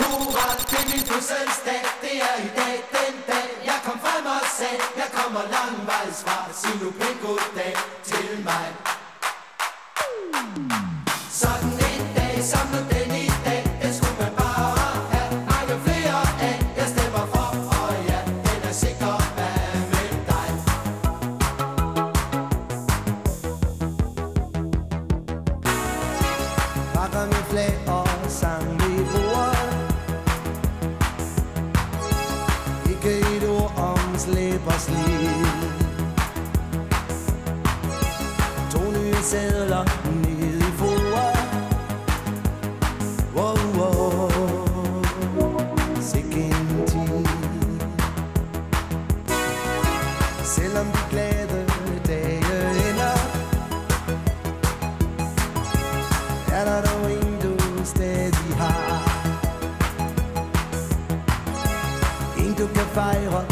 Hurra til min fødselsdag, det er i dag, den dag jeg kom frem og sagde, jeg kommer langvejs fra, sig nu pænt goddag til mig. Sådan en dag som nu den i dag, det skulle man bare have mange flere af. Jeg stemmer for, og ja, den er sikker, hvad med dig? Pakker med flag og sang ved bordet. Ikke et ord om slæb og slid. 2 nye sædler ned i foret. Wow, wow, sikke en tid. Selvom de glade dage ender, er der dog en du stadig har. En du kan fejre